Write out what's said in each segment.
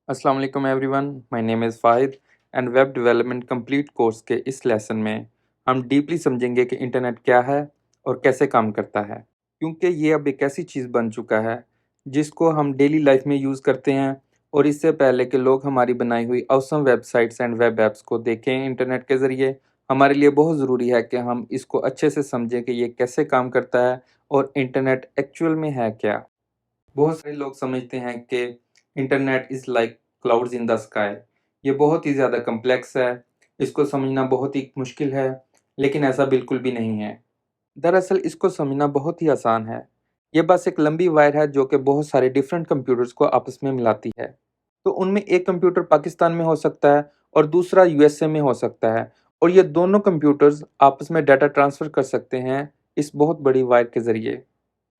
अस्सलाम वालेकुम everyone, my name is Fahid and web development complete course के इस लेसन में हम डीपली समझेंगे कि इंटरनेट क्या है और कैसे काम करता है। क्योंकि ये अब एक ऐसी चीज़ बन चुका है जिसको हम डेली लाइफ में यूज़ करते हैं और इससे पहले कि लोग हमारी बनाई हुई awesome websites and web apps को देखें इंटरनेट के ज़रिए, हमारे लिए बहुत ज़रूरी है कि हम इसको अच्छे से समझें कि ये कैसे काम करता है और इंटरनेट एक्चुअल में है क्या। बहुत सारे लोग समझते हैं कि internet is like clouds in the sky. ये बहुत ही ज़्यादा कॉम्प्लेक्स है, इसको समझना बहुत ही मुश्किल है, लेकिन ऐसा बिल्कुल भी नहीं है। दरअसल इसको समझना बहुत ही आसान है। ये बस एक लंबी वायर है जो कि बहुत सारे डिफरेंट कंप्यूटर्स को आपस में मिलाती है। तो उनमें एक कंप्यूटर पाकिस्तान में हो सकता है और दूसरा यूएसए में हो सकता है और ये दोनों कंप्यूटर्स आपस में डाटा ट्रांसफ़र कर सकते हैं इस बहुत बड़ी वायर के ज़रिए।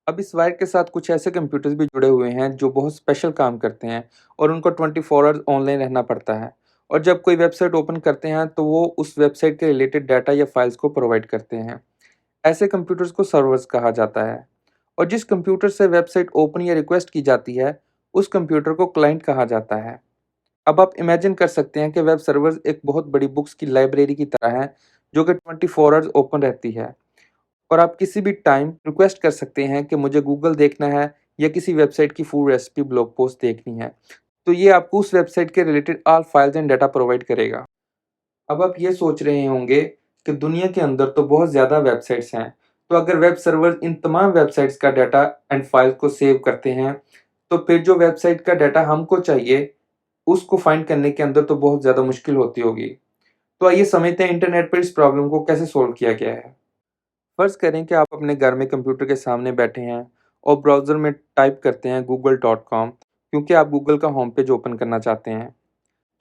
अब इस वायर के साथ कुछ ऐसे कंप्यूटर्स भी जुड़े हुए हैं जो बहुत स्पेशल काम करते हैं और उनको 24 आवर्स ऑनलाइन रहना पड़ता है। और जब कोई वेबसाइट ओपन करते हैं तो वो उस वेबसाइट के रिलेटेड डाटा या फाइल्स को प्रोवाइड करते हैं। ऐसे कंप्यूटर्स को सर्वर्स कहा जाता है। और जिस कंप्यूटर से वेबसाइट ओपन या रिक्वेस्ट की जाती है, उस कंप्यूटर को क्लाइंट कहा जाता है। अब आप इमेजिन कर सकते हैं कि वेब सर्वर्स एक बहुत बड़ी बुक्स की लाइब्रेरी की तरह है जो कि 24 आवर्स ओपन रहती है। और आप किसी भी टाइम रिक्वेस्ट कर सकते हैं कि मुझे गूगल देखना है या किसी वेबसाइट की फुल रेसिपी ब्लॉग पोस्ट देखनी है। तो ये आपको उस वेबसाइट के related all files and data provide करेगा। अब आप ये सोच रहे होंगे कि दुनिया के अंदर तो बहुत ज़्यादा वेबसाइट्स हैं, तो अगर वेब सर्वर इन तमाम वेबसाइट्स का डाटा एंड फाइल्स को सेव करते हैं, तो फिर जो वेबसाइट का डाटा हमको चाहिए, उसको फाइंड करने के अंदर तो बहुत ज़्यादा मुश्किल होती होगी। तो आइए समझते हैं इंटरनेट पर इस प्रॉब्लम को कैसे सॉल्व किया गया है। फर्ज़ करें कि आप अपने घर में कंप्यूटर के सामने बैठे हैं और ब्राउज़र में टाइप करते हैं google.com क्योंकि आप गूगल का होम पेज ओपन करना चाहते हैं।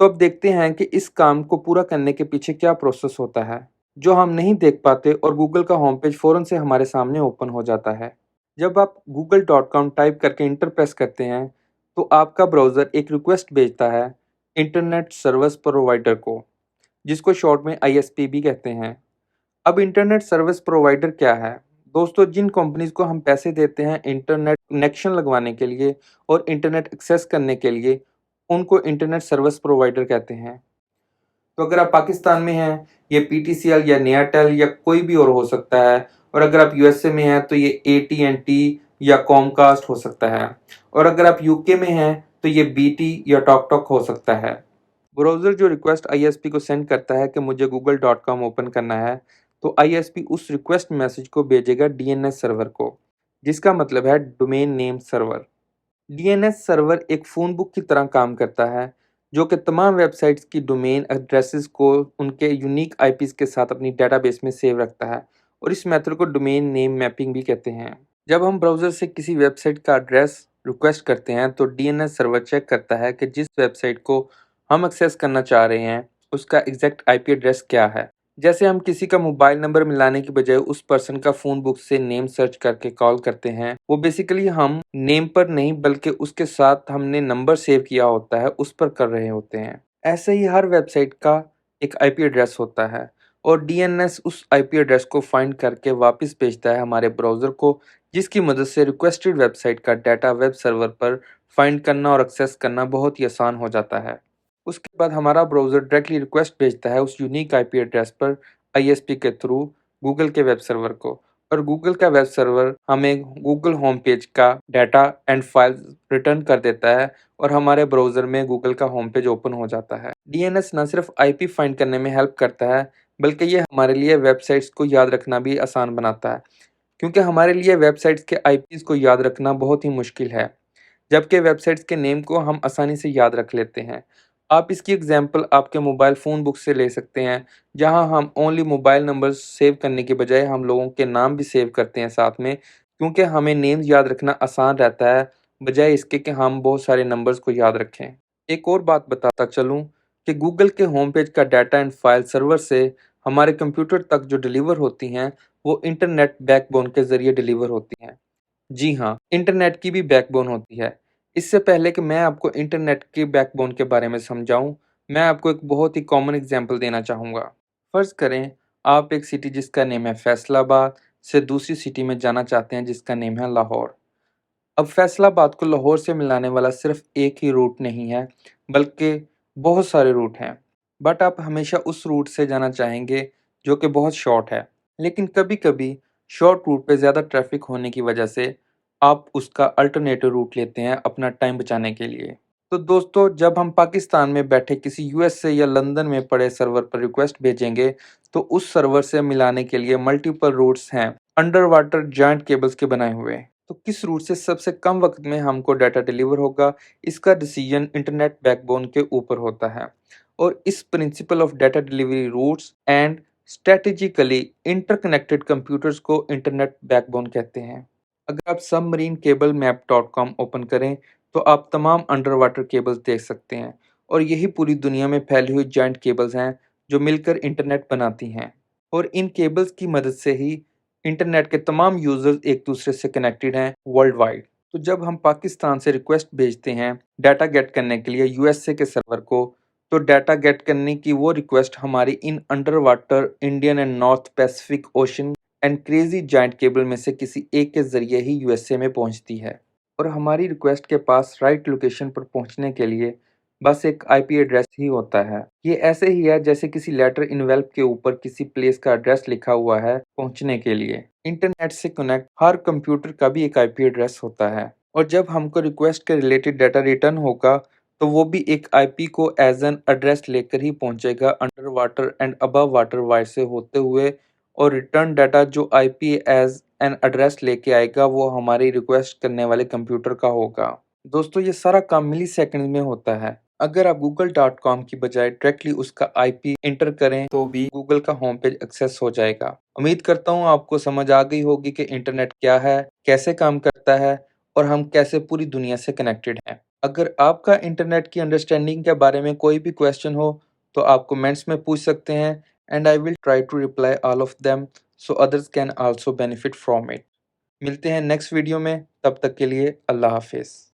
तो अब देखते हैं कि इस काम को पूरा करने के पीछे क्या प्रोसेस होता है, जो हम नहीं देख पाते और गूगल का होम पेज फ़ौरन से हमारे सामने ओपन हो जाता है। जब आप google.com टाइप करके एंटर प्रेस करते हैं, तो आपका ब्राउज़र एक रिक्वेस्ट भेजता है इंटरनेट सर्विस प्रोवाइडर को, जिसको शॉर्ट में आईएसपी भी कहते हैं। अब इंटरनेट सर्विस प्रोवाइडर क्या है? दोस्तों, जिन कंपनीज़ को हम पैसे देते हैं इंटरनेट कनेक्शन लगवाने के लिए और इंटरनेट एक्सेस करने के लिए, उनको इंटरनेट सर्विस प्रोवाइडर कहते हैं। तो अगर आप पाकिस्तान में हैं, ये पीटीसीएल या एयरटेल या कोई भी और हो सकता है, और अगर आप यूएसए में हैं, तो ये एटी&टी या कॉमकास्ट हो सकता है, और अगर आप यूके में हैं, तो ये बीटी या टॉक हो सकता है। ब्राउज़र जो रिक्वेस्ट आईएसपी को सेंड करता है कि मुझे google.com ओपन करना है, तो आईएसपी उस रिक्वेस्ट मैसेज को भेजेगा डीएनएस सर्वर को, जिसका मतलब है domain name server. DNS server एक फ़ोन बुक की तरह काम करता है, जो कि तमाम वेबसाइट्स की डोमेन एड्रेसेस को उनके यूनिक आईपीज़ के साथ अपनी डेटाबेस में सेव रखता है और इस मेथड को डोमेन नेम मैपिंग भी कहते हैं। जब हम ब्राउज़र से किसी वेबसाइट का एड्रेस रिक्वेस्ट करते हैं, तो डीएनएस सर्वर चेक करता है कि जिस वेबसाइट को हम एक्सेस करना चाह रहे हैं, उसका एग्जैक्ट आईपी एड्रेस क्या है। जैसे हम किसी का मोबाइल नंबर मिलाने की बजाय उस पर्सन का फ़ोन बुक से नेम सर्च करके कॉल करते हैं, वो बेसिकली हम नेम पर नहीं बल्कि उसके साथ हमने नंबर सेव किया होता है, उस पर कर रहे होते हैं। ऐसे ही हर वेबसाइट का एक आईपी एड्रेस होता है और डीएनएस उस आईपी एड्रेस को फाइंड करके वापस भेजता है हमारे ब्राउज़र को, जिसकी मदद से रिक्वेस्टेड वेबसाइट का डाटा वेब सर्वर पर फाइंड करना और एक्सेस करना बहुत ही आसान हो जाता है। उसके बाद हमारा ब्राउज़र डायरेक्टली रिक्वेस्ट भेजता है उस यूनिक आईपी एड्रेस पर आईएसपी के थ्रू गूगल के वेब सर्वर को, और गूगल का वेब सर्वर हमें गूगल होम पेज का डाटा एंड फाइल्स रिटर्न कर देता है और हमारे ब्राउज़र में गूगल का होम पेज ओपन हो जाता है। डीएनएस न सिर्फ आईपी फाइंड करने में हेल्प करता है, बल्कि ये हमारे लिए वेबसाइट्स को याद रखना भी आसान बनाता है, क्योंकि हमारे लिए वेबसाइट्स के आईपीज़ को याद रखना बहुत ही मुश्किल है, जबकि वेबसाइट्स के नेम को हम आसानी से याद रख लेते हैं। आप इसकी एग्जांपल आपके मोबाइल फ़ोन बुक से ले सकते हैं, जहां हम ओनली मोबाइल नंबर्स सेव करने के बजाय हम लोगों के नाम भी सेव करते हैं साथ में, क्योंकि हमें नेम्स याद रखना आसान रहता है, बजाय इसके कि हम बहुत सारे नंबर्स को याद रखें। एक और बात बताता चलूँ कि गूगल के होम पेज का डाटा एंड फाइल सर्वर से हमारे कंप्यूटर तक जो डिलीवर होती हैं, वो इंटरनेट बैकबोन के ज़रिए डिलीवर होती हैं। जी हाँ, इंटरनेट की भी बैकबोन होती है। इससे पहले कि मैं आपको इंटरनेट के बैकबोन के बारे में समझाऊँ, मैं आपको एक बहुत ही कॉमन एग्ज़ाम्पल देना चाहूँगा। फ़र्ज़ करें, आप एक सिटी जिसका नेम है फैसलाबाद से दूसरी सिटी में जाना चाहते हैं जिसका नेम है लाहौर। अब फैसलाबाद को लाहौर से मिलाने वाला सिर्फ एक ही रूट नहीं है, बल्कि बहुत सारे रूट हैं। बट आप हमेशा उस रूट से जाना चाहेंगे जो कि बहुत शॉर्ट है। लेकिन कभी-कभी शॉर्ट रूट पे ज़्यादा ट्रैफिक होने की वजह से आप उसका अल्टरनेटिव रूट लेते हैं अपना टाइम बचाने के लिए। तो दोस्तों, जब हम पाकिस्तान में बैठे किसी यूएसए या लंदन में पड़े सर्वर पर रिक्वेस्ट भेजेंगे, तो उस सर्वर से मिलाने के लिए मल्टीपल रूट्स हैं, अंडर वाटर जायंट केबल्स के बनाए हुए। तो किस रूट से सबसे कम वक्त में हमको डाटा डिलीवर होगा, इसका डिसीजन इंटरनेट बैकबोन के ऊपर होता है। और इस principle of data delivery routes and strategically interconnected computers को इंटरनेट बैकबोन कहते हैं। अगर आप submarine cable map dot com open करें, तो आप तमाम अंडर वाटर केबल्स देख सकते हैं, और यही पूरी दुनिया में फैली हुई जायंट केबल्स हैं जो मिलकर इंटरनेट बनाती हैं। और इन केबल्स की मदद से ही इंटरनेट के तमाम यूजर्स एक दूसरे से कनेक्टेड हैं वर्ल्ड वाइड। तो जब हम पाकिस्तान से रिक्वेस्ट भेजते हैं डाटा गेट करने के लिए यूएसए के सर्वर को, तो डाटा गेट करने की वो रिक्वेस्ट हमारी in under water Indian and north Pacific ocean and crazy giant cable में से किसी एक के जरिए ही यूएसए में पहुंचती है। और हमारी रिक्वेस्ट के पास राइट लोकेशन पर पहुंचने के लिए बस एक आईपी एड्रेस ही होता है। ये ऐसे ही है जैसे किसी लेटर इनवेल्प के ऊपर किसी प्लेस का एड्रेस लिखा हुआ है पहुंचने के लिए। इंटरनेट से कनेक्ट हर कंप्यूटर का भी एक आईपी एड्रेस होता है, और जब हमको रिक्वेस्ट के रिलेटेड डाटा रिटर्न होगा, तो वो भी एक आईपी को एज एन एड्रेस लेकर ही पहुंचेगा under water and above water wire से होते हुए। और रिटर्न डाटा जो आईपी एज एन एड्रेस लेके आएगा वो हमारी रिक्वेस्ट करने वाले कंप्यूटर का होगा। दोस्तों, ये सारा काम मिली सेकंड में होता है। अगर आप google.com की बजाय डायरेक्टली उसका आईपी एंटर करें, तो भी गूगल का होम पेज एक्सेस हो जाएगा। उम्मीद करता हूँ आपको समझ आ गई होगी कि इंटरनेट क्या है, कैसे काम करता है, और हम कैसे पूरी दुनिया से कनेक्टेड हैं। अगर आपका इंटरनेट की अंडरस्टैंडिंग के बारे में कोई भी क्वेश्चन हो, तो आप कमेंट्स में पूछ सकते हैं, and I will try to reply all of them so others can also benefit from it. मिलते हैं नेक्स्ट वीडियो में, तब तक के लिए अल्लाह हाफिज़।